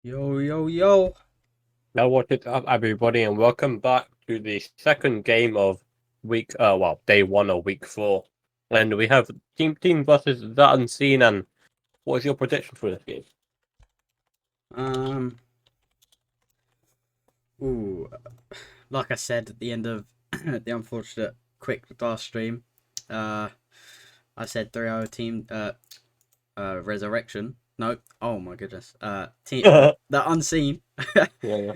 Yo, yo, yo. Now, what is up, everybody, and welcome back to the second game of day one of week four. And we have Team versus the Unseen. And what is your prediction for this game? Um, ooh, like I said at the end of the unfortunate quick last stream, uh, I said 3-0 team, Resurrection. No, oh my goodness. The Unseen. Yeah,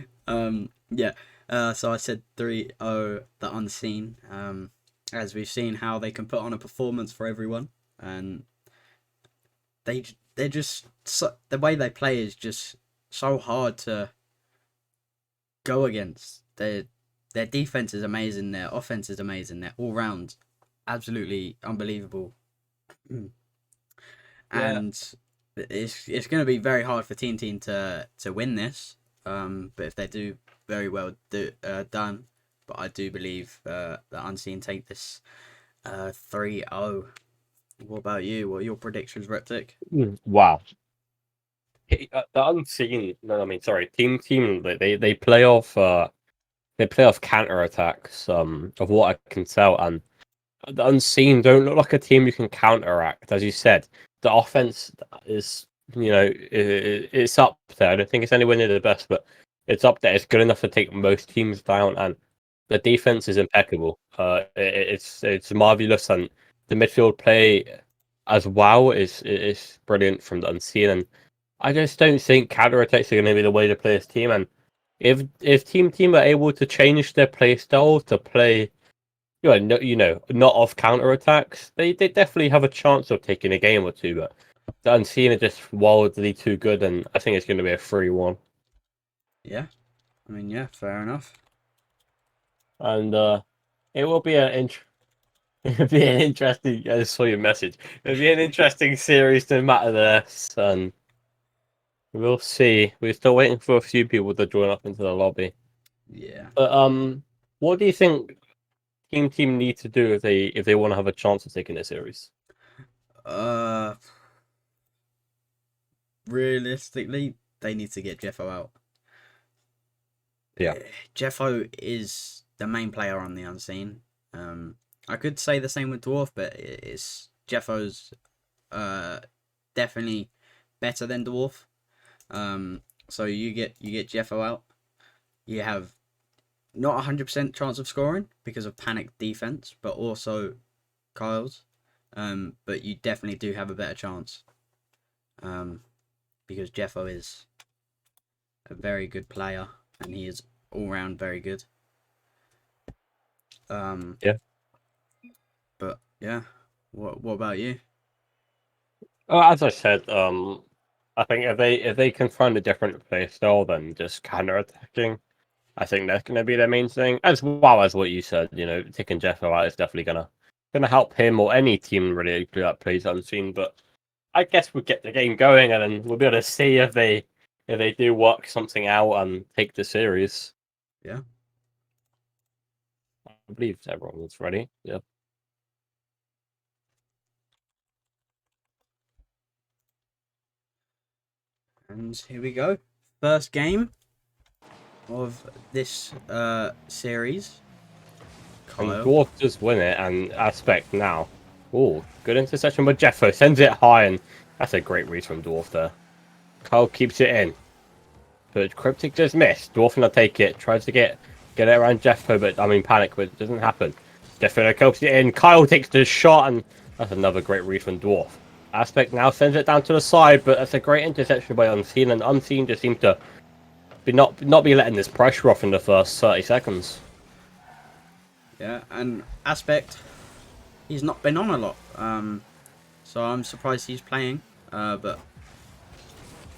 Yeah. So I said 3-0 the Unseen. As we've seen how they can put on a performance for everyone, and they're just the way they play is just so hard to go against. Their defense is amazing. Their offense is amazing. They're all round absolutely unbelievable. yeah. And it's going to be very hard for Team to win this. But if they do very well done, but I do believe the Unseen take this 3-0. What about you? What are your predictions, Reptic? Wow. The Unseen. No, I mean, sorry. Team. They play off. They play off counter attacks. Of what I can tell, and the Unseen don't look like a team you can counteract. As you said, the offense is, it's up there. I don't think it's anywhere near the best, but it's up there. It's good enough to take most teams down, and the defense is impeccable. It's marvelous, and the midfield play as well is brilliant from the Unseen. And I just don't think counterattacks are going to be the way to play this team. And if team are able to change their play style to play not off counter attacks, they definitely have a chance of taking a game or two. But the Unseen are just wildly too good, and I think it's going to be a 3-1. Yeah, I mean, yeah, fair enough. And it will be it'll be an interesting. I just saw your message. It'll be an interesting series no matter this, and we'll see. We're still waiting for a few people to join up into the lobby. Yeah. But what do you think team need to do if they want to have a chance of taking this series? Uh, Realistically, they need to get Jeffo out. Yeah. Jeffo is the main player on the Unseen. I could say the same with Dwarf, but it's Jeffo's definitely better than Dwarf. So you get Jeffo out. You have not 100% chance of scoring because of panic defense, but also Kyle's. But you definitely do have a better chance. Because Jeffo is a very good player and he is all round very good. Um, Yeah. but yeah, what about you? As I said, I think if they can find a different play style than just counter attacking, I think that's going to be their main thing. As well as what you said, taking Jeff out is definitely gonna help him or any team really that plays Unseen. But I guess we'll get the game going, and then we'll be able to see if they do work something out and take the series. Yeah, I believe everyone was ready. Yeah. and here we go. First game of this series. And Kyle. Dwarf does win it, and Aspect now. Oh, good interception with Jeffo. Sends it high, and that's a great read from Dwarf there. Kyle keeps it in. But Cryptic just missed. Dwarf gonna take it. Tries to get it around Jeffo, but panic, but it doesn't happen. Jeffo keeps it in. Kyle takes the shot, and that's another great read from Dwarf. Aspect now sends it down to the side, but that's a great interception by Unseen, and Unseen just seems to not be letting this pressure off in the first 30 seconds. Yeah, and Aspect, he's not been on a lot. So I'm surprised he's playing. But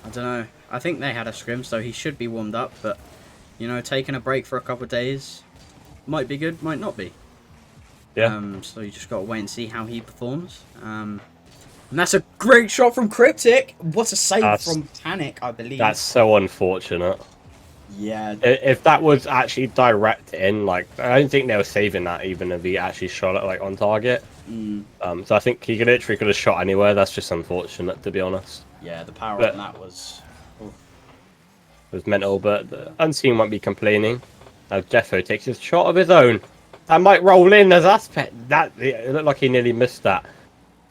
I don't know. I think they had a scrim, so he should be warmed up. But taking a break for a couple of days might be good, might not be. Yeah. So you just got to wait and see how he performs. And that's a great shot from Cryptic. What a save That's from Panic, I that's believe. so unfortunate. Yeah, If that was actually direct in, like, I don't think they were saving that even if he actually shot it like on target. mm, So I think he could have shot anywhere. That's just unfortunate, to be honest. yeah. The power on But that was. Oof. was mental, but the Unseen won't be complaining. Now Jeffo takes his shot of his own. That might roll in as Aspect. It looked like he nearly missed that.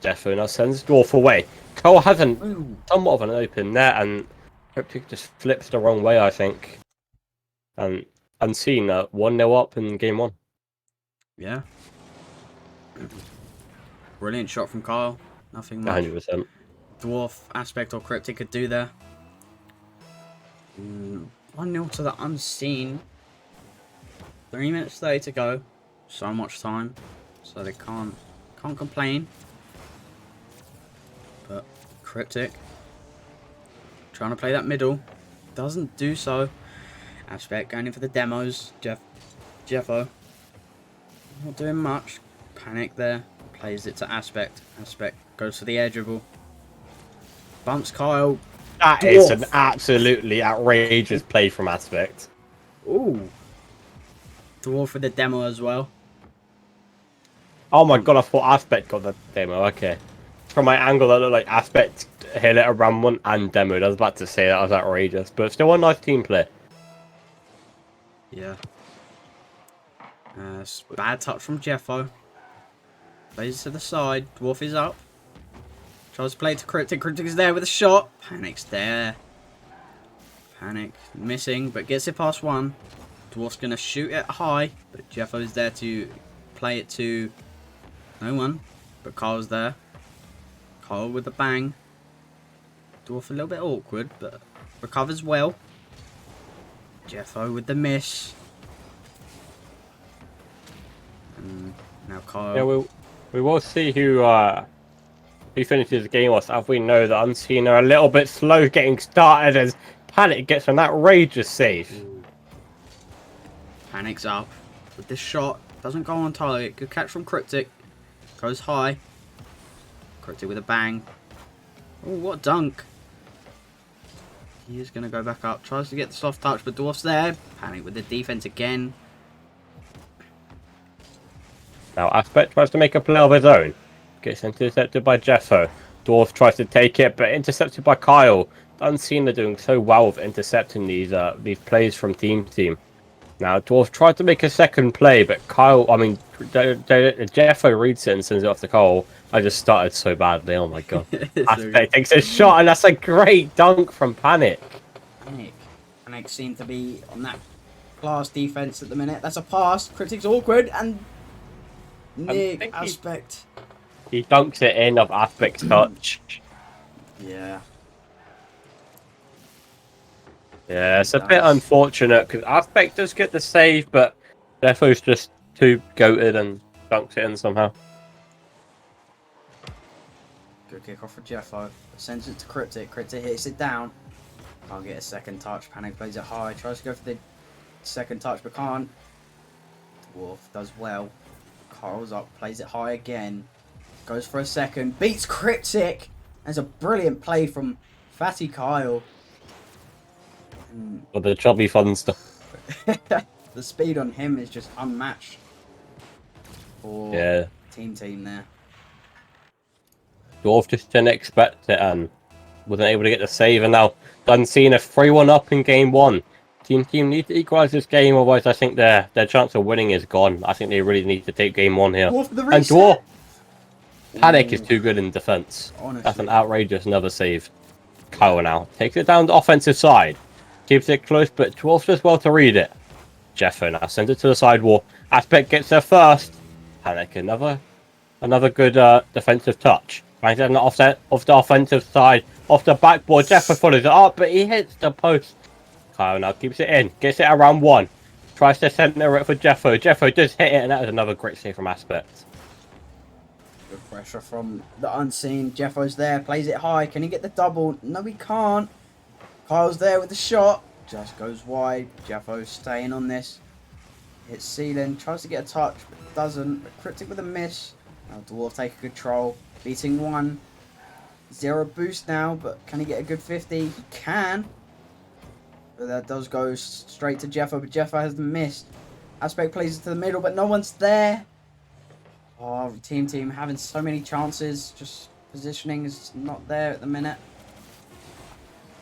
Jeffo now sends Dwarf away. Cole has somewhat of an open net, and Cryptic just flips the wrong way, I think. And Unseen 1-0 up in game 1. Yeah. Brilliant shot from Kyle. Nothing much 100%. Dwarf, Aspect, or Cryptic could do there. 1-0 to the Unseen. 3 minutes 30 to go. So much time. So they can't complain. But Cryptic trying to play that middle. Doesn't do so. Aspect going in for the demos. Jeffo. Not doing much. Panic there. Plays it to Aspect. Aspect goes for the air dribble. Bumps Kyle. That is an absolutely outrageous play from Aspect. Ooh. Dwarf with the demo as well. Oh my god, I thought Aspect got the demo. Okay. From my angle, that looked like Aspect hit it around one and demoed. I was about to say that was outrageous, but still a nice team play. Yeah. Bad touch from Jeffo. Plays it to the side. Dwarf is up. Tries to play it to Cryptic. Cryptic is there with a shot. Panic's there. Panic missing, but gets it past one. Dwarf's going to shoot it high, but Jeffo's there to play it to no one. But Kyle's there. Kyle with a bang. Dwarf a little bit awkward, but recovers well. Jeffo with the miss. And now Kyle. Yeah, we will see who finishes the game off. As we know that Unseen are a little bit slow getting started as Panic gets an outrageous save. Ooh. Panic's up with this shot. Doesn't go on target. Good catch from Cryptic. Goes high. Cryptic with a bang. Oh, what dunk. He is going to go back up. Tries to get the soft touch, but Dwarf's there. Panic with the defense again. Now Aspect tries to make a play of his own. Gets intercepted by Jeffo. Dwarf tries to take it, but intercepted by Kyle. Unseen are doing so well with intercepting these plays from team to team. Now Dwarf tried to make a second play, but Jeffo reads it and sends it off to Kyle. I just started so badly. Oh my god! Aspect takes a shot, and that's a great dunk from Panic. Panic seem to be on that class defense at the minute. That's a pass. Cryptic's awkward, and Nick Aspect. He dunks it in of Aspect's touch. Yeah. Yeah, it's a bit unfortunate because Aspect does get the save, but Jeffo's just too goated and dunks it in somehow. Good kick off for Jeffo. Sends it to Cryptic. Cryptic hits it down. Can't get a second touch. Panic plays it high. Tries to go for the second touch, but can't. Dwarf does well. Carl's up. Plays it high again. Goes for a second. Beats Cryptic. That's a brilliant play from Fatty Kyle. Well, the chubby fun stuff. The speed on him is just unmatched. For team there. Dwarf just didn't expect it and wasn't able to get the save, and now Unseen a 3-1 up in game 1. Team need to equalise this game, otherwise I think their chance of winning is gone. I think they really need to take game 1 here. And Dwarf Panic is too good in defence. That's an outrageous another save. Kyle now takes it down the offensive side. Keeps it close, but Dwarf does well to read it. Jeffo now sends it to the sidewall. Aspect gets there first. Panic another good defensive touch. Finds it on the offset of the offensive side. Off the backboard, Jeffo follows it up, but he hits the post. Kyle now keeps it in. Gets it around one. Tries to center it for Jeffo. Jeffo does hit it, and that is another great save from Aspect. Good pressure from the Unseen. Jeffo's there. Plays it high. Can he get the double? No, he can't. Kyle's there with the shot. Just goes wide. Jeffo staying on this. Hits ceiling. Tries to get a touch, but doesn't. Cryptic with a miss. Now Dwarf taking control. Beating one. 0 boost now, but can he get a good 50? He can. But that does go straight to Jeffo, but Jeffo has the miss. Aspect plays it to the middle, but no one's there. Oh, team having so many chances. Just positioning is not there at the minute.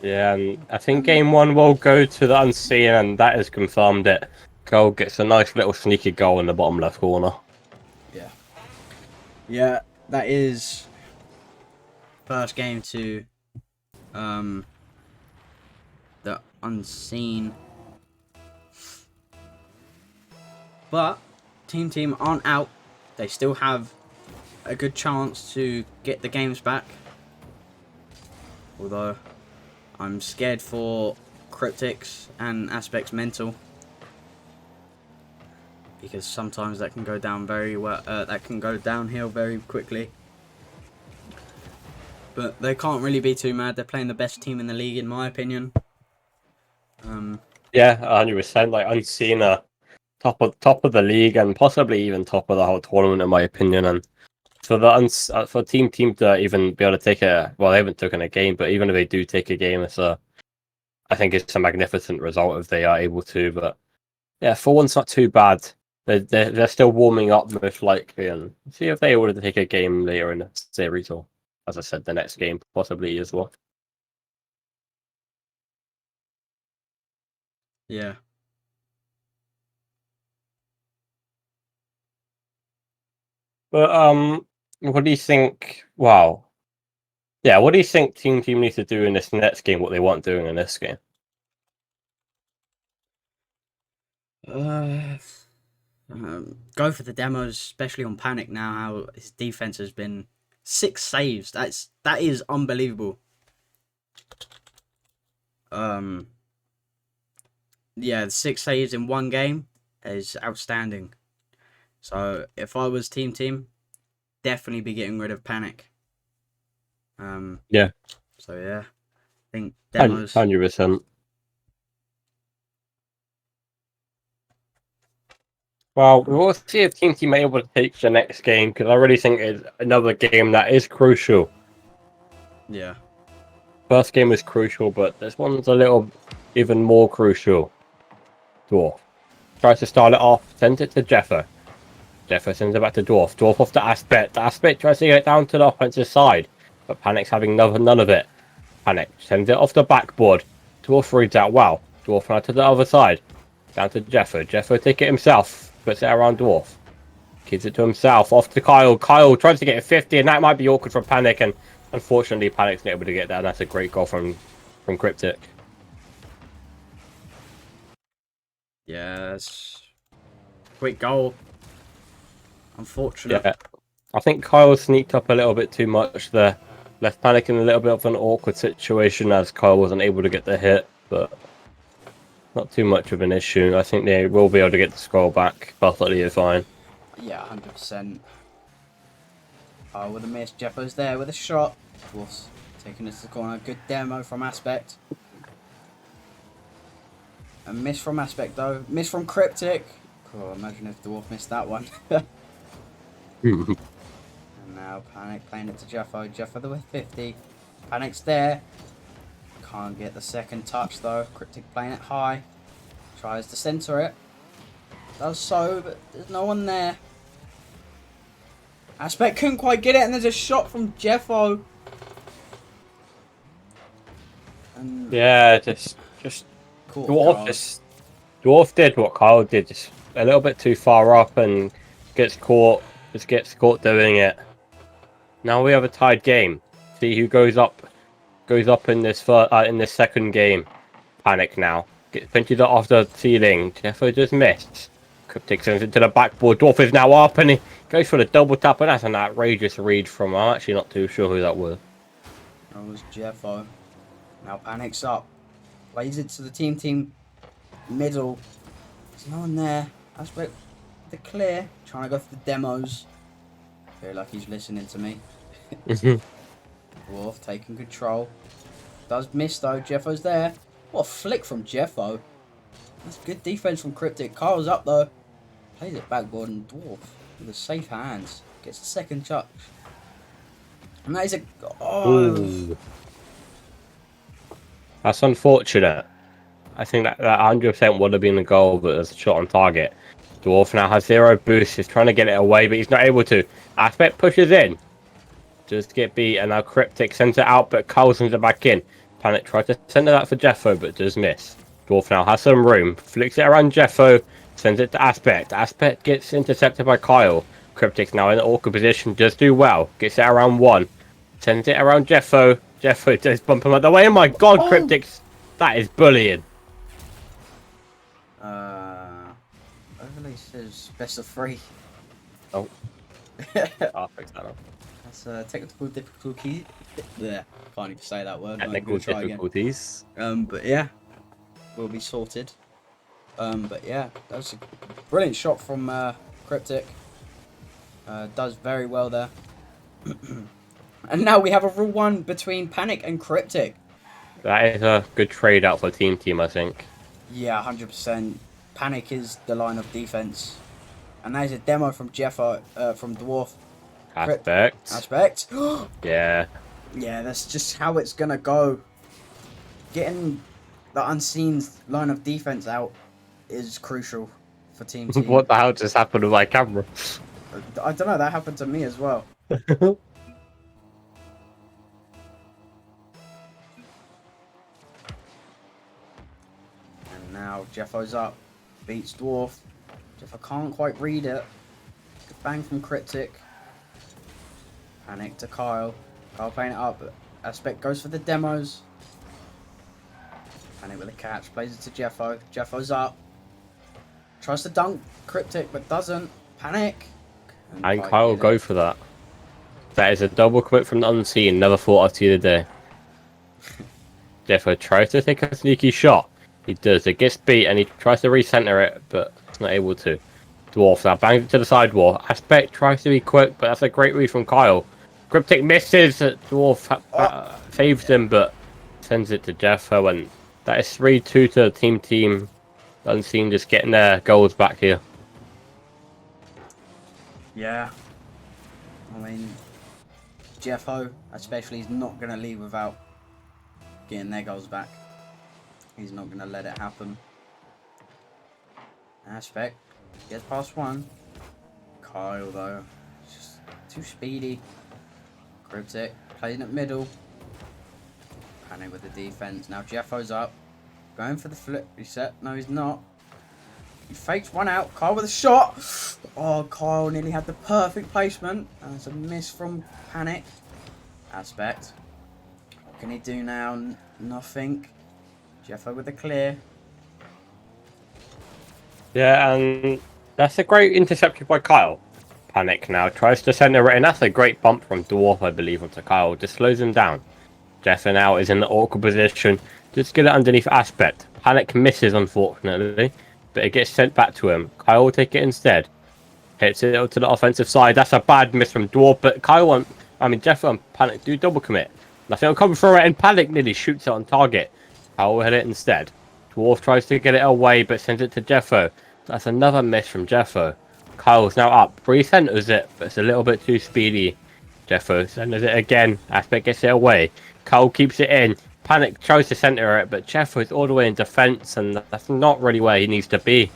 Yeah, and I think game 1 will go to the Unseen, and that has confirmed it. Cole gets a nice little sneaky goal in the bottom left corner. Yeah. Yeah, that is first game to the Unseen. But Team aren't out. They still have a good chance to get the games back. Although I'm scared for Cryptics and Aspect's mental, because sometimes that can go down very well. That can go downhill very quickly. But they can't really be too mad. They're playing the best team in the league, in my opinion. Yeah, 100%. Like Unseen are top of the league and possibly even top of the whole tournament, in my opinion. And for for team to even be able to take they haven't taken a game, but even if they do take a game, I think it's a magnificent result if they are able to. But yeah, for once, not too bad. They're still warming up most likely, and see if they were to take a game later in the series, or as I said, the next game possibly as well. Yeah. But what do you think? Wow. Yeah, what do you think team needs to do in this next game? What they want doing in this game? Go for the demos, especially on Panic now. How his defense has been 6 saves. That is unbelievable. Yeah, 6 saves in one game is outstanding. So if I was team, definitely be getting rid of Panic. Yeah. So yeah, I think demos. 100%. Well, we'll see if Team are able to take the next game, because I really think it's another game that is crucial. Yeah. First game is crucial, but this one's a little even more crucial. Dwarf tries to start it off, sends it to Jeffer. Jeffer sends it back to Dwarf. Dwarf off to Aspect. Aspect tries to get it down to the offensive side, but Panic's having none of it. Panic sends it off the backboard. Dwarf reads out well. Dwarf now to the other side. Down to Jeffer. Jeffer take it himself. Puts it around Dwarf. Gives it to himself. Off to Kyle. Kyle tries to get it 50, and that might be awkward for Panic, and unfortunately Panic's not able to get that, and that's a great goal from Cryptic. Yes. Quick goal. Unfortunate. Yeah. I think Kyle sneaked up a little bit too much there. Left Panic in a little bit of an awkward situation as Kyle wasn't able to get the hit, but not too much of an issue. I think they will be able to get the score back perfectly fine. Yeah, 100%. Oh, with a miss. Jeffo's there with a shot. Dwarf's taking us to the corner. Good demo from Aspect. A miss from Aspect though. Miss from Cryptic. Oh, imagine if Dwarf missed that one. And now Panic playing it to Jeffo. Jeffo with 50. Panic's there. Can't get the second touch though. Cryptic playing it high. Tries to center it. Does so, but there's no one there. Aspect couldn't quite get it, and there's a shot from Jeffo. And Yeah, just Dwarf did what Kyle did, just a little bit too far up and gets caught doing it. Now we have a tied game. See who goes up in this second game. Panic now. Pinches it off the ceiling. Jeffo just missed. Cryptic sends it to the backboard. Dwarf is now up, and he goes for the double tap, and that's an outrageous read from. I'm actually not too sure who that was. That was Jeffo. Now Panic's up. Plays it to the team middle. There's no one there. Aspect the clear. Trying to go for the demos. Feel like he's listening to me. Dwarf taking control. Does miss though. Jeffo's there. What a flick from Jeffo. That's good defense from Cryptic. Kyle's up though. Plays it backboard, and Dwarf with the safe hands gets the second touch. And that is a Ooh. That's unfortunate. I think that 100% would have been a goal, but there's a shot on target. Dwarf now has 0 boost. He's trying to get it away, but he's not able to. Aspect pushes in. Just get beat, and now Cryptic sends it out, but Kyle sends it back in. Panic tries to center that for Jeffo, but does miss. Dwarf now has some room, flicks it around Jeffo, sends it to Aspect. Aspect gets intercepted by Kyle. Cryptic's now in an awkward position, does do well, gets it around 1. Sends it around Jeffo. Jeffo does bump him out the way. Oh my god, Cryptic's... That is bullying. Overlay says best of 3. Oh. I'll fix that up. That's technical difficulty. Yeah, can't even say that word. Technical difficulties. But yeah, we'll be sorted. But yeah, that was a brilliant shot from Cryptic. Does very well there. And now we have a Rule 1 between Panic and Cryptic. That is a good trade out for Team, I think. Yeah, 100%. Panic is the line of defense. And there's a demo from Jeffo, from Dwarf. Aspect. Yeah. Yeah, that's just how it's gonna go. Getting the unseen line of defense out is crucial for Team. What the hell just happened to my camera? I don't know, that happened to me as well. And now Jeffo's up. Beats Dwarf. Jeffo can't quite read it. Good bang from Cryptic. Panic to Kyle. Kyle playing it up, but Aspect goes for the demos. Panic with a catch, plays it to Jeffo. Jeffo's up. Tries to dunk Cryptic, but doesn't. Panic. And Kyle go for that. That is a double commit from the unseen. Never thought of the other day. Jeffo tries to take a sneaky shot. He does. It gets beat and he tries to recenter it, but it's not able to. Dwarf now bangs it to the sidewall. Aspect tries to be quick, but that's a great read from Kyle. Cryptic misses. Dwarf saves him, but sends it to Jeffo, and that is 3-2 to Team. Unseen just getting their goals back here. Yeah. I mean, Jeffo especially is not going to leave without getting their goals back. He's not going to let it happen. Aspect gets past 1. Kyle, though, it's just too speedy. Cryptic playing at middle. Panic with the defense. Now Jeffo's up. Going for the flip reset. No, he's not. He fakes one out. Kyle with a shot. Oh, Kyle nearly had the perfect placement. And it's a miss from Panic. Aspect. What can he do now? Nothing. Jeffo with the clear. Yeah, and that's a great interception by Kyle. Panic now tries to center it, and that's a great bump from Dwarf, I believe, onto Kyle. Just slows him down. Jeffo now is in the awkward position. Just get it underneath Aspect. Panic misses, unfortunately, but it gets sent back to him. Kyle will take it instead. Hits it to the offensive side. That's a bad miss from Dwarf, but Jeffo and Panic do double commit. Nothing will come through it, and Panic nearly shoots it on target. Kyle will hit it instead. Dwarf tries to get it away, but sends it to Jeffo. That's another miss from Jeffo. Kyle's now up. Re-centers it, but it's a little bit too speedy. Jeffo centers it again. Aspect gets it away. Kyle keeps it in. Panic tries to center it, but Jeffo's all the way in defense, and that's not really where he needs to be.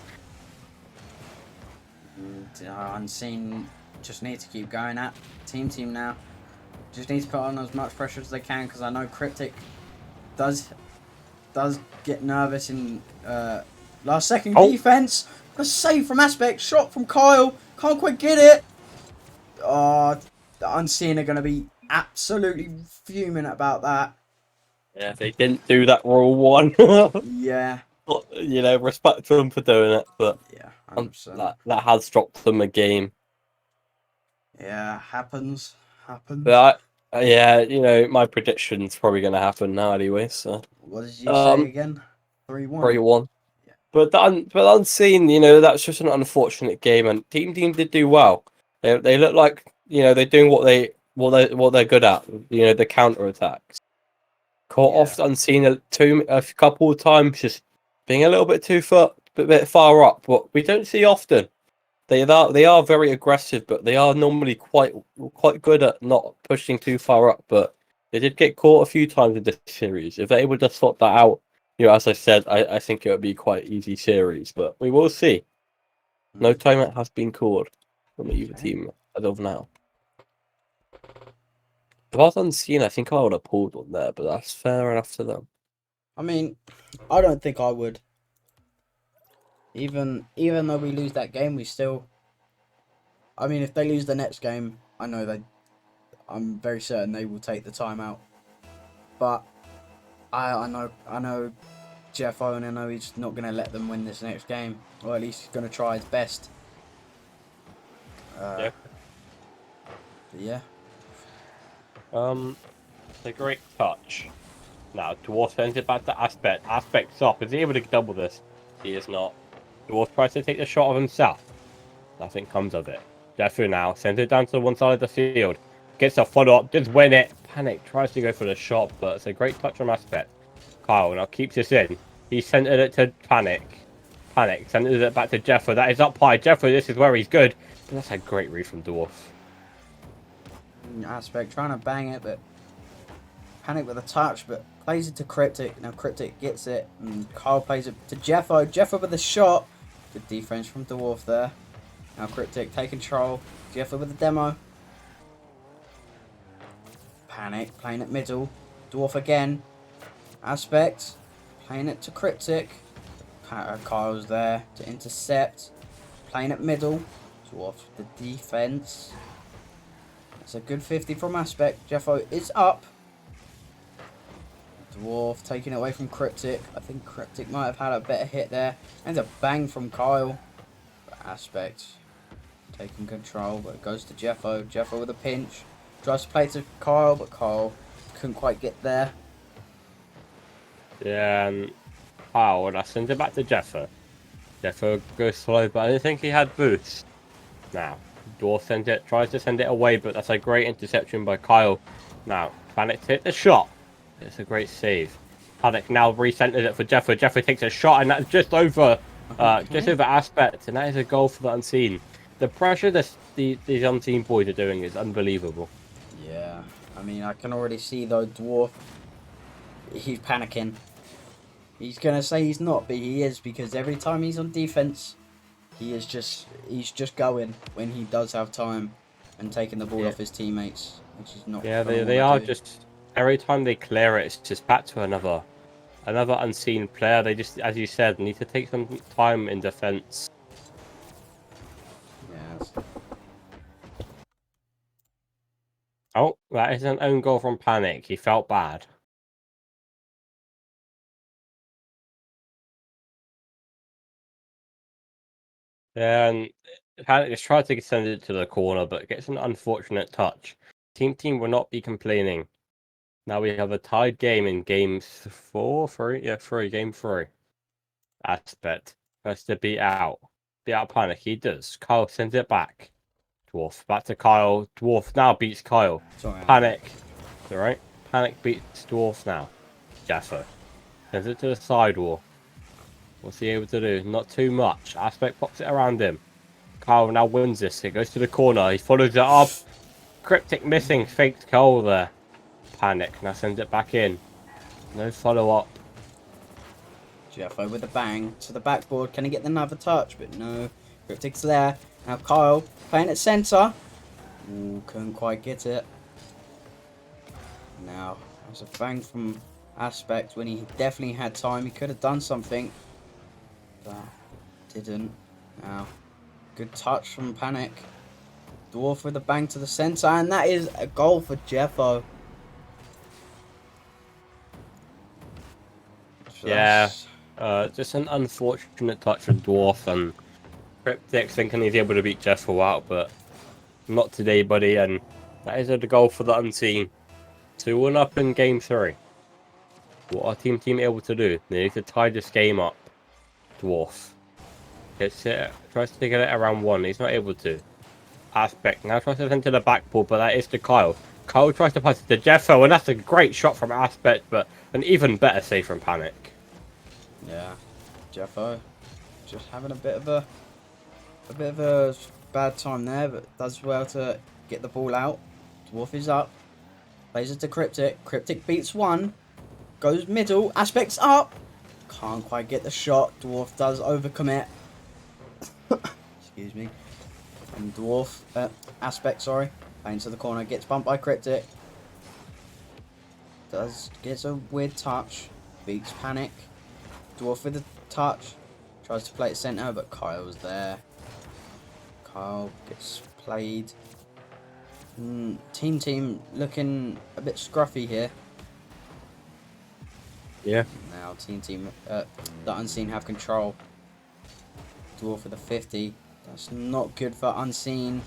Unseen just need to keep going at Team now. Just need to put on as much pressure as they can, because I know Cryptic does get nervous in last second defense. A save from Aspect, shot from Kyle, can't quite get it. Oh, the Unseen are going to be absolutely fuming about that. Yeah, they didn't do that Rule 1. Yeah. You know, respect to them for doing it, but yeah, that has dropped them a game. Yeah, happens. But yeah, you know, my prediction's probably going to happen now anyway. So what did you say again? 3-1. 3-1. Yeah. But Unseen, you know, that's just an unfortunate game, and Team did do well. They look like, you know, they're doing what they're good at. You know, the counter attacks. Caught off Unseen a couple of times, just being a little bit bit far up. But we don't see often. They are very aggressive, but they are normally quite good at not pushing too far up. But they did get caught a few times in this series. If they're able to sort that out, you know, as I said, I think it would be quite easy series. But we will see. No timeout has been called from either team as of now. If I was unseen, I think I would have pulled one there, but that's fair enough to them. I mean, I don't think I would. Even though we lose that game, we still. I mean, if they lose the next game, I know they. I'm very certain they will take the timeout. But I know Jeff Owen. I know he's not going to let them win this next game, or at least he's going to try his best. Yeah. But yeah. It's a great touch. Now, Dwarf sends it back to Aspect. Aspect's up. Is he able to double this? He is not. Dwarf tries to take the shot of himself. Nothing comes of it. Jeffrey now sends it down to one side of the field. Gets a follow-up, does win it. Panic tries to go for the shot, but it's a great touch from Aspect. Kyle now keeps this in. He centered it to Panic. Panic centers it back to Jeffrey. That is up high. Jeffrey, this is where he's good. But that's a great read from Dwarf. Aspect trying to bang it, but Panic with a touch, but plays it to Cryptic. Now Cryptic gets it, and Kyle plays it to Jeffo. Jeffo with a shot. Good defense from Dwarf there. Now Cryptic take control. Jeffo with the demo. Panic playing it middle. Dwarf again. Aspect playing it to Cryptic. Kyle's there to intercept. Playing it middle. Dwarf the defense. It's a good 50 from Aspect. Jeffo is up. Dwarf taking it away from Cryptic. I think Cryptic might have had a better hit there. And a bang from Kyle. But Aspect taking control, but it goes to Jeffo. Jeffo with a pinch. Tries to play to Kyle, but Kyle couldn't quite get there. Yeah, and Kyle, and I send it back to Jeffo. Jeffo goes slow, but I didn't think he had boost. Now, Dwarf sends it, tries to send it away, but that's a great interception by Kyle. Now, Panic hit the shot. It's a great save. Panic now recenters it for Jeffo. Jeffo takes a shot, and that's just over Aspect, and that is a goal for the unseen. The pressure these unseen boys are doing is unbelievable. Yeah, I mean, I can already see though, Dwarf, he's panicking. He's gonna say he's not, but he is, because every time he's on defense, he's just going when he does have time and taking the ball off his teammates, which is not. Yeah, they are just every time they clear it, it's just back to another unseen player. They just, as you said, need to take some time in defense. Yes. Oh, that is an own goal from Panic. He felt bad. And Panic just tried to send it to the corner, but gets an unfortunate touch. Team will not be complaining. Now we have a tied game in game 3. Yeah, 3. Game 3. Aspect has to beat out Panic. He does. Kyle sends it back. Dwarf back to Kyle. Dwarf now beats Kyle. Sorry, Panic. Alright. Panic beats Dwarf now. Jaffa sends it to the sidewall. What's he able to do? Not too much. Aspect pops it around him. Kyle now wins this. It goes to the corner. He follows it up. Cryptic missing. Faked Cole there. Panic. Now sends it back in. No follow-up. Jeffo with a bang to the backboard. Can he get another touch? But no. Cryptic's there. Now Kyle playing at centre. Ooh, couldn't quite get it. Now, there's a bang from Aspect when he definitely had time. He could have done something. But didn't. Now, good touch from Panic. Dwarf with a bang to the centre. And that is a goal for Jeffo. So Yeah. Just an unfortunate touch from Dwarf, and Cryptic thinking he's able to beat Jeffo out, but not today, buddy. And that is a goal for the unseen. 2-1 up in game 3. What are team able to do? They need to tie this game up. Dwarf gets it, tries to get it around 1. He's not able to. Aspect now tries to send to the backboard, but that is to Kyle. Kyle tries to pass it to Jeffo, and that's a great shot from Aspect, but an even better save from Panic. yeah, Jeffo just having a bit of a bad time there, but does well to get the ball out. Dwarf is up, plays it to Cryptic. Cryptic beats 1, goes middle. Aspect's up, can't quite get the shot. Dwarf does overcommit. Excuse me. And Aspect, sorry, playing to the corner, gets bumped by Cryptic. gets a weird touch, beats Panic. Dwarf with a touch, tries to play it centre, but Kyle's there. Kyle gets played. Team looking a bit scruffy here. Yeah. Now Team, the Unseen have control. Dwarf with a 50. That's not good for Unseen.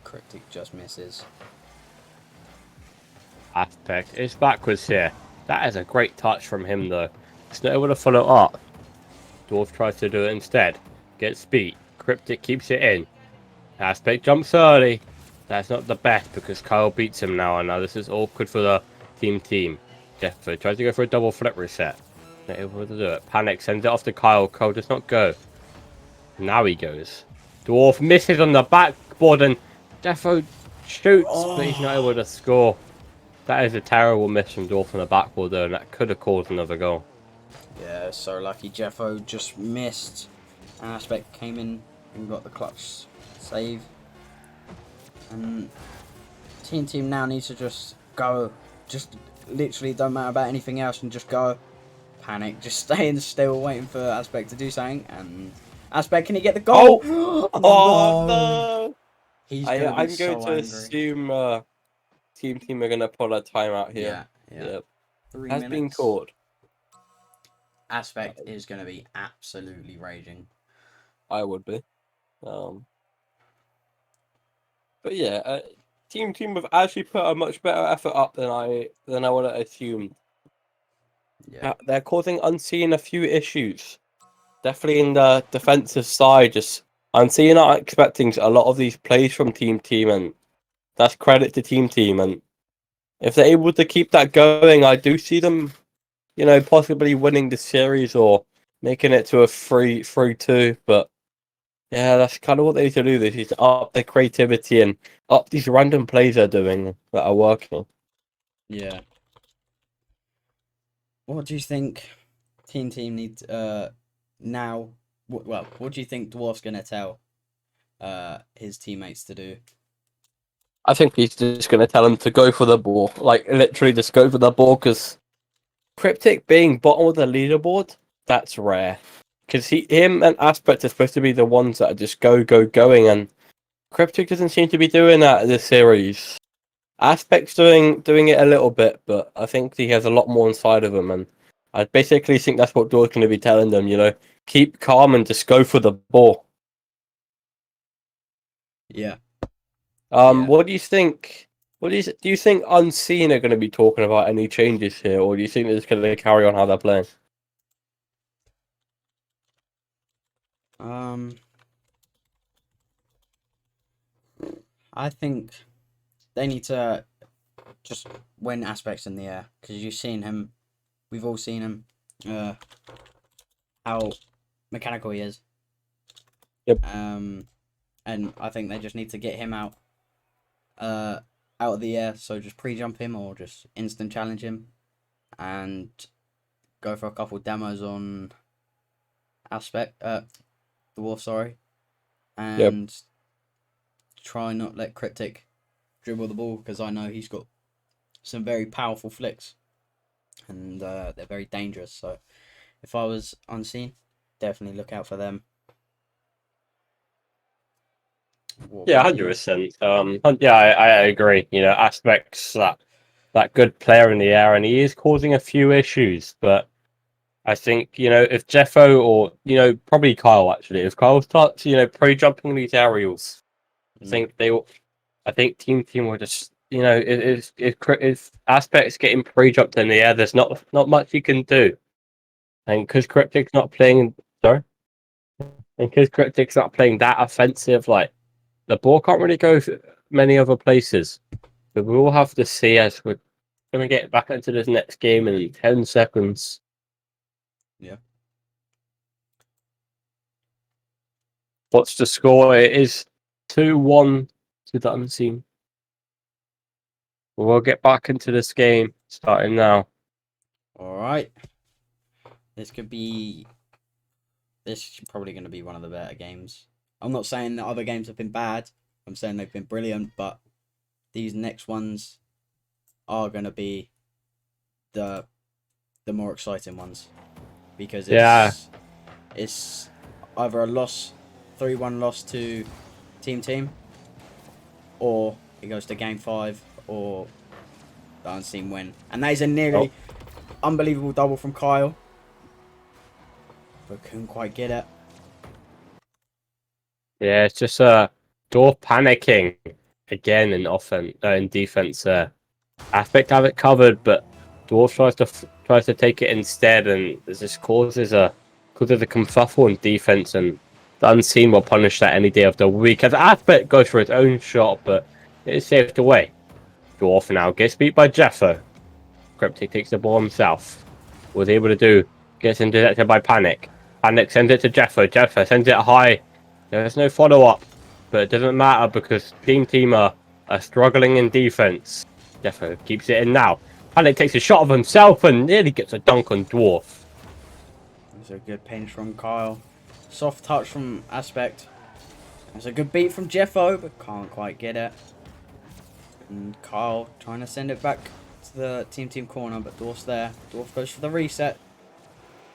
Cryptic just misses. Aspect is backwards here. That is a great touch from him, though. He's not able to follow up. Dwarf tries to do it instead. Gets beat. Cryptic keeps it in. Aspect jumps early. That's not the best because Kyle beats him now, and now this is awkward for the team. Jeffo tries to go for a double flip reset. Not able to do it. Panic sends it off to Kyle. Kyle does not go. Now he goes. Dwarf misses on the backboard, and Jeffo shoots, but he's not able to score. That is a terrible miss from Dwarf on the backboard, though, and that could have caused another goal. Yeah, so lucky. Jeffo just missed. Aspect came in and got the clutch save. And team now needs to just go. Just literally don't matter about anything else and just go. Panic, just staying still, waiting for Aspect to do something. And Aspect, can he get the goal? Oh no! He's I'm so going to angry. assume team are going to pull a timeout here. Yeah. Yep. 3 Has minutes. been called. Aspect is going to be absolutely raging. I would be. But yeah, team have actually put a much better effort up than I would have assumed. Yeah. They're causing Unseen a few issues. Definitely in the defensive side. Just Unseen are expecting a lot of these plays from team, and that's credit to team. And if they're able to keep that going, I do see them, possibly winning the series or making it to a 3-2. But yeah, that's kind of what they need to do. They need to up their creativity and up these random plays they're doing that are working. Yeah. What do you think team needs now? Well, what do you think Dwarf's gonna tell his teammates to do? I think he's just going to tell him to go for the ball. Like, literally just go for the ball, because Cryptic being bottom of the leaderboard, that's rare. Because him and Aspect are supposed to be the ones that are just going, and Cryptic doesn't seem to be doing that in this series. Aspect's doing it a little bit, but I think he has a lot more inside of him, and I basically think that's what Door's going to be telling them, keep calm and just go for the ball. Yeah. What do you think? Do you think Unseen are going to be talking about any changes here, or do you think they're just going to carry on how they're playing? I think they need to just win Aspects in the air, because you've seen him. We've all seen him. How mechanical he is. Yep. And I think they just need to get him out of the air. So just pre-jump him or just instant challenge him, and go for a couple demos on Dwarf, sorry, and try not let Cryptic dribble the ball, because I know he's got some very powerful flicks, and they're very dangerous. So if I was Unseen, definitely look out for them. Yeah, 100%. Yeah, I agree. Aspects that good player in the air, and he is causing a few issues. But I think if Jeffo or probably Kyle, actually, if Kyle starts pre-jumping these aerials, I think I think team will just if Aspects getting pre-jumped in the air, there's not much you can do, and because Cryptic's not playing, sorry, and because Cryptic's not playing that offensive, like. The ball can't really go many other places. But we will have to see as we're going to get back into this next game in 10 seconds. Yeah. What's the score? It is 2-1 to the Unseen. We'll get back into this game starting now. All right. This is probably going to be one of the better games. I'm not saying that other games have been bad. I'm saying they've been brilliant, but these next ones are going to be the more exciting ones, because Yeah. it's either a 3-1 loss to team, or it goes to game 5, or the unseen win. And that is a nearly unbelievable double from Kyle, but couldn't quite get it. Yeah, it's just Dwarf panicking again in in defense. Aspect have it covered, but Dwarf tries to take it instead, and it just causes a kerfuffle in defense, and the Unseen will punish that any day of the week. As Aspect goes for his own shot, but it is saved away. Dwarf now gets beat by Jeffo. Cryptic takes the ball himself. Was able to do, gets intercepted by Panic. Panic sends it to Jeffo. Jeffo sends it high. There is no follow-up, but it doesn't matter because Team are struggling in defense. Jeffo keeps it in now. Panic takes a shot of himself and nearly gets a dunk on Dwarf. It's a good pinch from Kyle. Soft touch from Aspect. It's a good beat from Jeffo, but can't quite get it. And Kyle trying to send it back to the team corner, but Dwarf's there. Dwarf goes for the reset,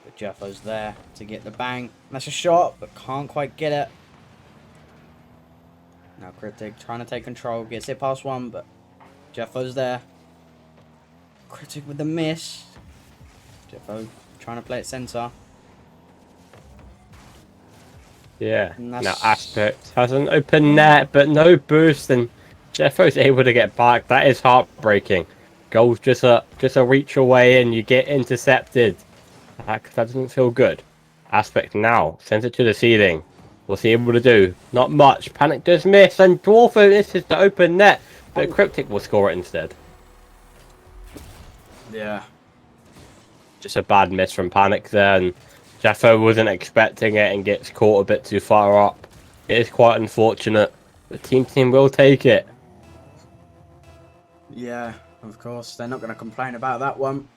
but Jeffo's there to get the bang. And that's a shot, but can't quite get it. Now Cryptic trying to take control, gets it past one, but Jeffo's there. Cryptic with the miss. Jeffo trying to play it center. Yeah. Now Aspect has an open net, but no boost, and Jeffo's able to get back. That is heartbreaking. Goal's just a reach away, and you get intercepted. That doesn't feel good. Aspect now sends it to the ceiling. What's he able to do? Not much. Panic does miss, and Dwarf misses the open net, but Cryptic will score it instead. Yeah. Just a bad miss from Panic there, and Jeffo wasn't expecting it and gets caught a bit too far up. It is quite unfortunate, but team will take it. Yeah, of course. They're not going to complain about that one.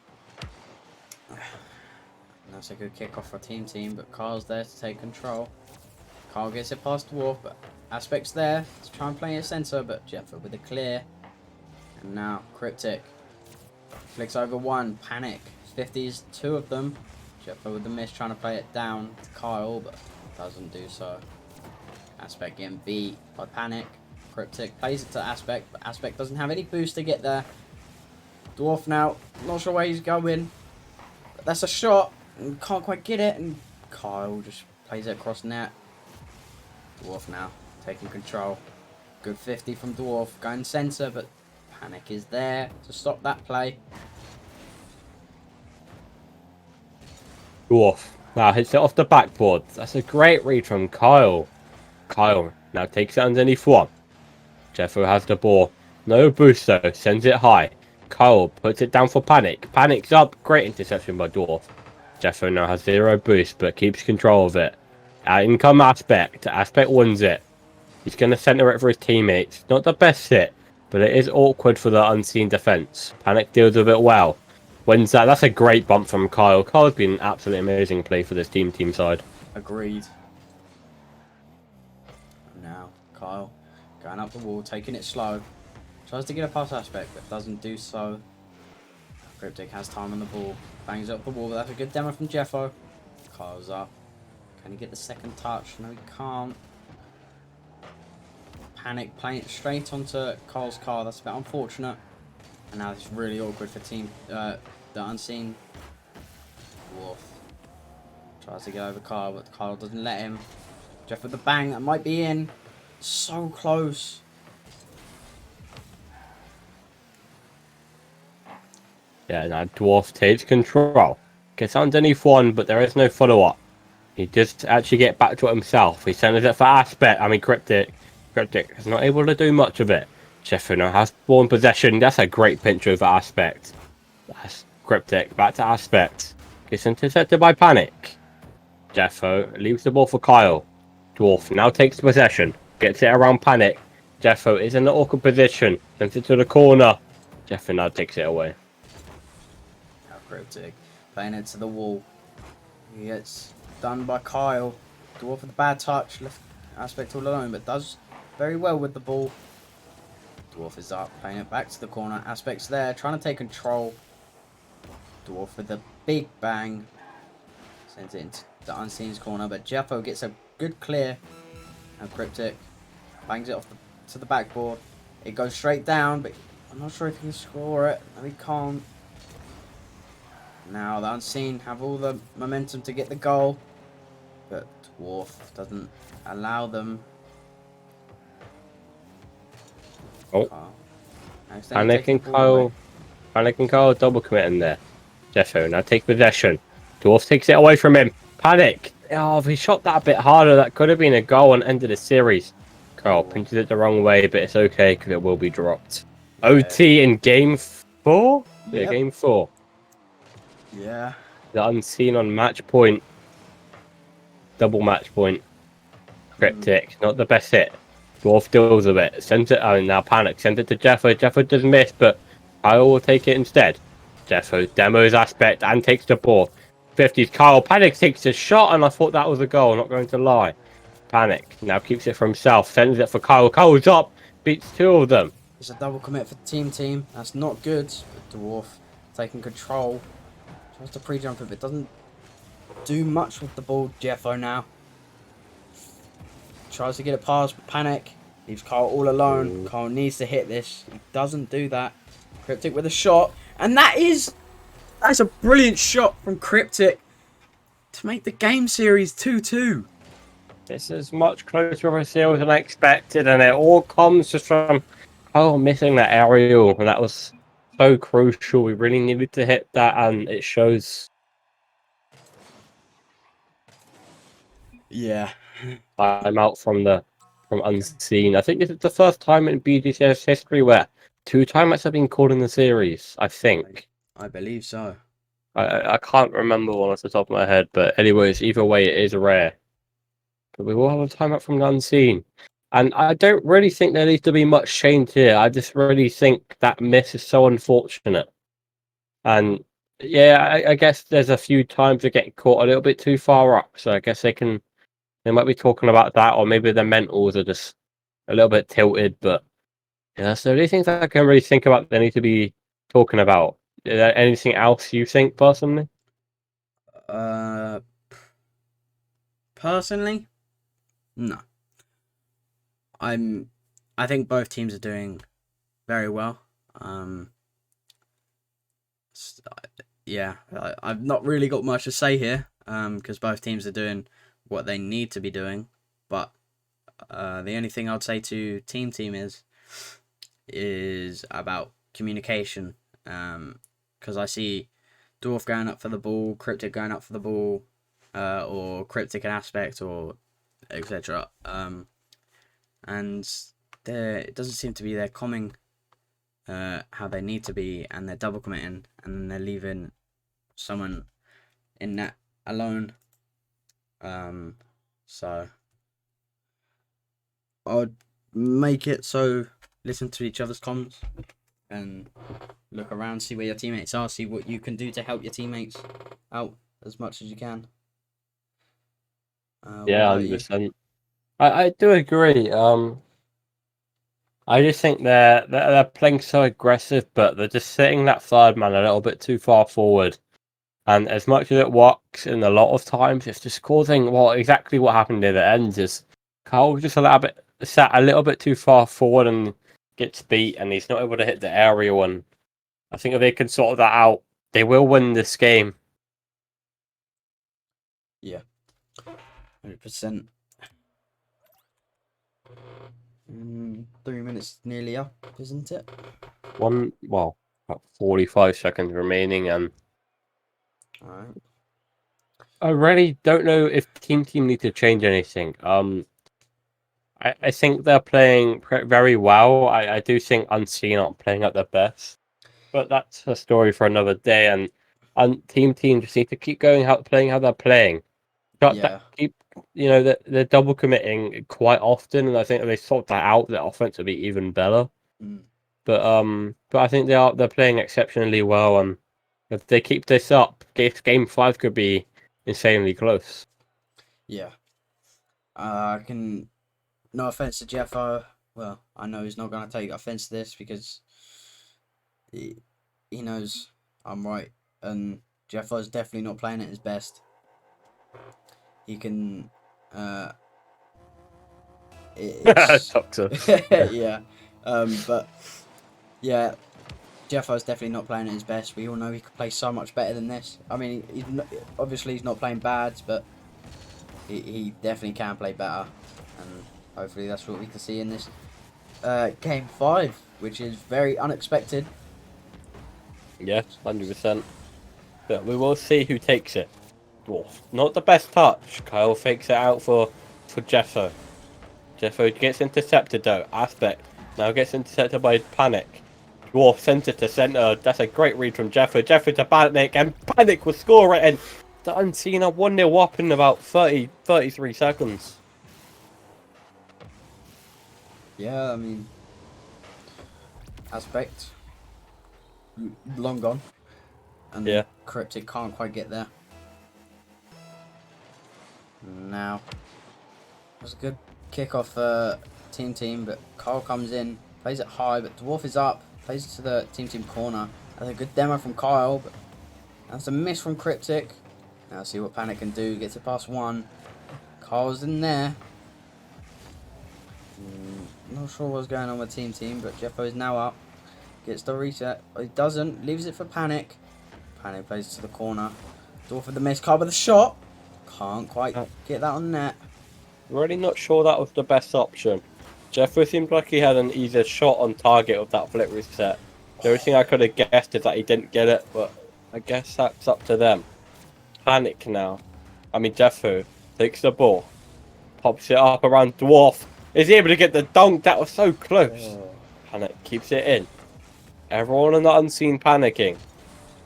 That's a good kickoff for team, but Carl's there to take control. Carl gets it past Dwarf, but Aspect's there to try and play it center, but Jeffo with a clear. And now Cryptic flicks over one. Panic 50s, 2 of them. Jeffo with the miss, trying to play it down to Kyle, but doesn't do so. Aspect getting beat by Panic. Cryptic plays it to Aspect, but Aspect doesn't have any boost to get there. Dwarf now, not sure where he's going. But that's a shot, and can't quite get it, and Kyle just plays it across net. Dwarf now taking control. Good 50 from Dwarf, going center, but Panic is there to stop that play. Dwarf now hits it off the backboard. That's a great read from Kyle. Kyle now takes it underneath one. Jeffo has the ball. No boost though, sends it high. Kyle puts it down for Panic. Panic's up. Great interception by Dwarf. Jeffo now has 0 boost, but keeps control of it. In come Aspect. Aspect wins it. He's going to center it for his teammates. Not the best hit, but it is awkward for the Unseen defense. Panic deals with it well. Wins that. That's a great bump from Kyle. Kyle's been an absolutely amazing play for this team side. Agreed. Now, Kyle going up the wall, taking it slow. Tries to get a past Aspect, but doesn't do so. Cryptic has time on the ball. Bangs up the wall, but that's a good demo from Jeffo. Kyle's up. Can he get the second touch? No, he can't. Panic playing it straight onto Kyle's car. That's a bit unfortunate. And now it's really awkward for the Unseen. Dwarf tries to get over Kyle, but Kyle doesn't let him. Jeff with the bang. That might be in. So close. Yeah, now Dwarf takes control. Gets underneath one, but there is no follow-up. He just actually get back to it himself. He sends it for Aspect. I mean, Cryptic. Cryptic is not able to do much of it. Jeffo now has ball in possession. That's a great pinch over Aspect. That's Cryptic. Back to Aspect. Gets intercepted by Panic. Jeffo leaves the ball for Kyle. Dwarf now takes possession. Gets it around Panic. Jeffo is in an awkward position. Sends it to the corner. Jeffo now takes it away. Now Cryptic playing it to the wall. He gets done by Kyle. Dwarf with a bad touch. Left Aspect all alone, but does very well with the ball. Dwarf is up, playing it back to the corner. Aspect's there, trying to take control. Dwarf with the big bang. Sends it into the Unseen's corner, but Jeffo gets a good clear. And Cryptic bangs it off to the backboard. It goes straight down, but I'm not sure if he can score it. No, he can't. Now the Unseen have all the momentum to get the goal, but Dwarf doesn't allow them. Oh. And Panic and Kyle double commit in there. Jeffo now take possession. Dwarf takes it away from him. Panic. Oh, if he shot that a bit harder, that could have been a goal and ended the series. Kyle pinches it the wrong way, but it's okay because it will be dropped. Yeah. OT in game 4? Yeah, yep. game 4. Yeah. The Unseen on match point. Double match point. Cryptic, not the best hit. Dwarf deals with it. Sends it. Oh, now Panic. Sends it to Jeffo. Jeffo does miss, but Kyle will take it instead. Jeffo demos Aspect and takes the ball. 50s. Kyle Panic takes a shot, and I thought that was a goal. Not going to lie. Panic now keeps it for himself. Sends it for Kyle. Kyle's up. Beats 2 of them. It's a double commit for team. That's not good. But Dwarf taking control. Tries to pre-jump it, but doesn't do much with the ball. Jeffo now tries to get it past, but Panic leaves Kyle all alone. Kyle needs to hit this. He doesn't do that. Cryptic with a shot, and that's a brilliant shot from Cryptic to make the game series 2-2. This is much closer of a series than I expected, and it all comes just from Kyle missing that aerial, and that was so crucial. We really needed to hit that, and it shows. Yeah. I'm out from Unseen. I think this is the first time in BGCS history where 2 timeouts have been called in the series. I think. I believe so. I can't remember one off the top of my head, but anyways, either way, it is rare. But we will have a timeout from the Unseen, and I don't really think there needs to be much change here. I just really think that miss is so unfortunate, and yeah, I guess there's a few times they're getting caught a little bit too far up. So I guess they might be talking about that, or maybe their mentals are just a little bit tilted. But yeah, so the only things I can really think about they need to be talking about. Is there anything else you think personally? Personally, no. I think both teams are doing very well. Yeah, I've not really got much to say here. Because both teams are doing what they need to be doing, but the only thing I'd say to team is about communication. Because I see Dwarf going up for the ball, Cryptic going up for the ball, or Cryptic and Aspect, or etc. And it doesn't seem to be they're coming how they need to be, and they're double committing, and then they're leaving someone in net alone. So I'd make it so listen to each other's comms and look around, see where your teammates are, see what you can do to help your teammates out as much as you can. Yeah, 100%. I do agree. I just think they're playing so aggressive, but they're just sitting that third man a little bit too far forward. And as much as it works, in a lot of times, it's just causing exactly what happened at the end. Is Carl just sat a little bit too far forward and gets beat, and he's not able to hit the aerial. And I think if they can sort that out, they will win this game. Yeah, 100%. 3 minutes nearly up, isn't it? About 45 seconds remaining, and Alright. I really don't know if team need to change anything. I think they're playing very well. I do think Unseen aren't playing at their best, but that's a story for another day. And team just need to keep going playing how they're playing. They're double committing quite often, and I think if they sort that out, their offense will be even better. But I think they're playing exceptionally well, and if they keep this up, game 5 could be insanely close. Yeah. No offense to Jeffo. Well, I know he's not going to take offense to this because he knows I'm right. And Jeffo's definitely not playing at his best. He can... it's... Doctor. yeah. But, yeah, Jeffo's definitely not playing at his best. We all know he could play so much better than this. I mean, obviously he's not playing bad, but he definitely can play better. And hopefully that's what we can see in this game 5, which is very unexpected. Yes, 100%. But we will see who takes it. Dwarf. Not the best touch. Kyle fakes it out for Jeffo. Jeffo gets intercepted though. Aspect now gets intercepted by Panic. Dwarf center to center. That's a great read from Jeffo. Jeffo to Panic, and Panic will score it. And the Unseen are 1-0 up in about 33 seconds. Yeah, I mean, Aspect long gone, and yeah, Cryptic can't quite get there. Now, that's a good kick off team, but Carl comes in, plays it high, but Dwarf is up, plays it to the team corner. That's a good demo from Kyle, but that's a miss from Cryptic. Now see what Panic can do. Gets it past one. Carl's in there. Not sure what's going on with team, but Jeffo is now up. Gets the reset. He doesn't. Leaves it for Panic. Panic plays it to the corner. Dwarf with the miss. Carl with the shot. Can't quite get that on net. Really not sure that was the best option. Jeffo seemed like he had an easier shot on target of that flip reset. The only thing I could have guessed is that he didn't get it, but I guess that's up to them. Panic now. I mean, Jeffo takes the ball, pops it up around Dwarf. Is he able to get the dunk? That was so close. Panic keeps it in. Everyone in the Unseen panicking.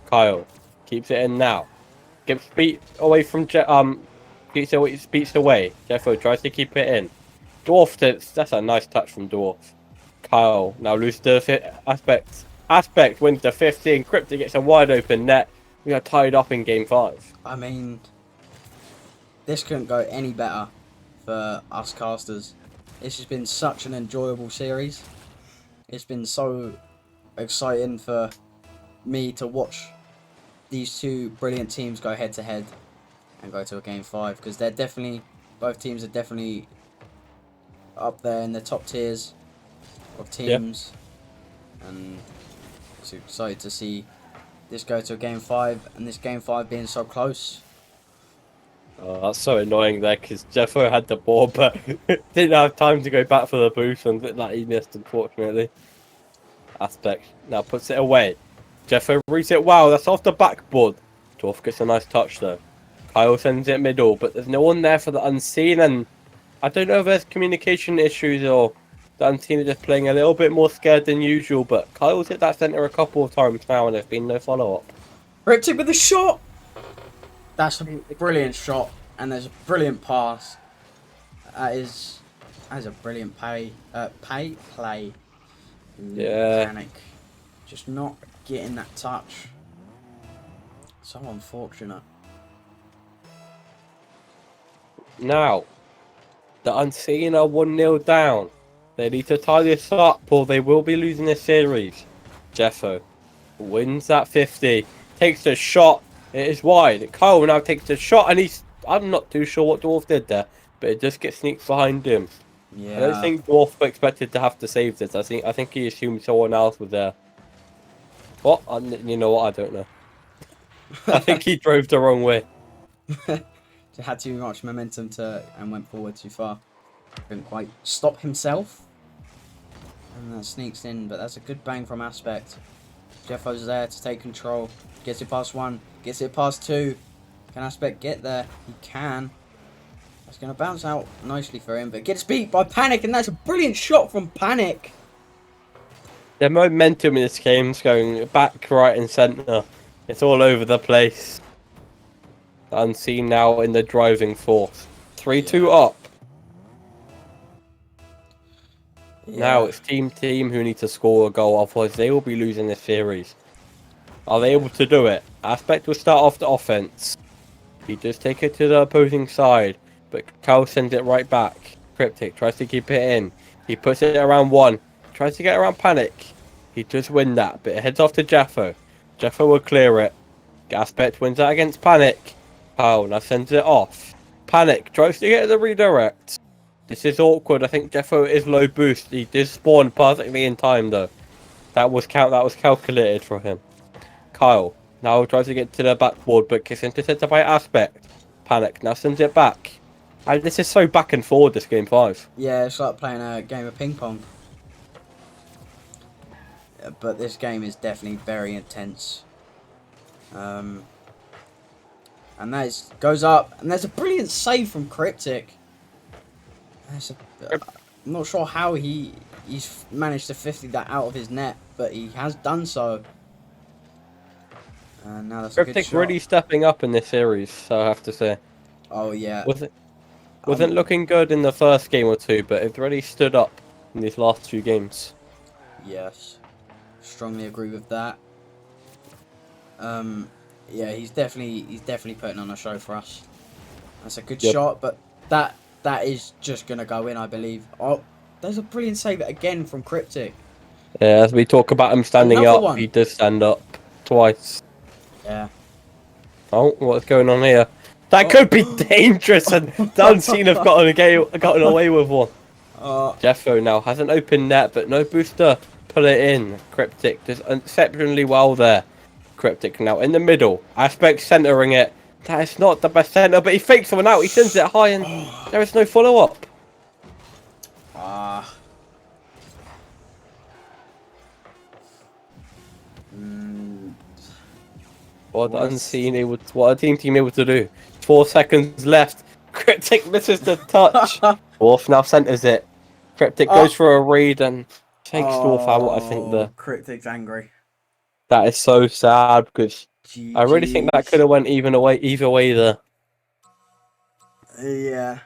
Kyle keeps it in now. Gets beat away from beats away. Jeffo tries to keep it in. Dwarf, that's a nice touch from Dwarf. Kyle now loses the Aspect. Aspect wins the 15. Cryptic gets a wide open net. We are tied up in game 5. I mean, this couldn't go any better for us casters. This has been such an enjoyable series. It's been so exciting for me to watch these two brilliant teams go head to head and go to a game 5, because they're definitely, both teams are definitely up there in the top tiers of teams. Yep. And it's excited to see this go to a game 5, and this game 5 being so close. Oh, that's so annoying there, because Jeffo had the ball but didn't have time to go back for the boost, and that he missed, unfortunately. Aspect now puts it away. Jeffo reads it. Wow, that's off the backboard. Dwarf gets a nice touch though. Kyle sends it middle, but there's no one there for the Unseen, and I don't know if there's communication issues or the Unseen are just playing a little bit more scared than usual, but Kyle's hit that center a couple of times now and there's been no follow-up. Ripped with a shot! That's a brilliant shot, and there's a brilliant pass. That is a brilliant play. Yeah. Panic. Just not getting that touch. So unfortunate. Now, the Unseen are 1-0 down. They need to tie this up or they will be losing this series. Jeffo wins that 50. Takes the shot. It is wide. Kyle now takes the shot and I'm not too sure what Dwarf did there, but it just gets sneaked behind him. Yeah. I don't think Dwarf expected to have to save this. I think he assumed someone else was there. What? You know what? I don't know. I think he drove the wrong way. Had too much momentum and went forward too far. Couldn't quite stop himself. And that sneaks in, but that's a good bang from Aspect. Jeffo's there to take control. Gets it past one. Gets it past two. Can Aspect get there? He can. That's going to bounce out nicely for him, but gets beat by Panic, and that's a brilliant shot from Panic. The momentum in this game is going back, right, and centre. It's all over the place. Unseen now in the driving force. 3-2 up. Yeah. Now it's team who need to score a goal, otherwise they will be losing this series. Are they able to do it? Aspect will start off the offense. He does take it to the opposing side, but Cal sends it right back. Cryptic tries to keep it in. He puts it around 1. Tries to get around Panic. He does win that, but it heads off to Jeffo. Jeffo will clear it. Aspect wins that against Panic. Kyle now sends it off. Panic tries to get the redirect. This is awkward. I think Jeffo is low boost. He did spawn perfectly in time though. That was calculated for him. Kyle now tries to get to the backboard, but gets intercepted by Aspect. Panic now sends it back. And this is so back and forward, this game 5. Yeah, it's like playing a game of ping pong. But this game is definitely very intense. And that goes up, and there's a brilliant save from Cryptic. I'm not sure how he's managed to 50 that out of his net, but he has done so. And now that's a good Cryptic shot. really stepping up in this series, so I have to say. Oh yeah. Wasn't looking good in the first game or two, but it really stood up in these last 2 games. Yes, strongly agree with that. Yeah, he's definitely putting on a show for us. That's a good shot, but that is just gonna go in, I believe. Oh, there's a brilliant save again from Cryptic. Yeah, as we talk about him standing Another up, one. he does stand up twice. Yeah. Oh, what's going on here? That could be dangerous, and the Unseen have gotten away with one. Jeffo now has an open net, but no booster. Pull it in. Cryptic does exceptionally well there. Cryptic now in the middle. Aspect centering it. That is not the best center, but he fakes someone out. He sends it high, and there is no follow up. What the Unseen what a team able to do. 4 seconds left. Cryptic misses the touch. Dwarf now centers it. Cryptic goes for a read and takes Dwarf out. I think Cryptic's angry. that is so sad because I really think that could have went either way there. Yeah.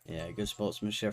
Yeah, good sportsmanship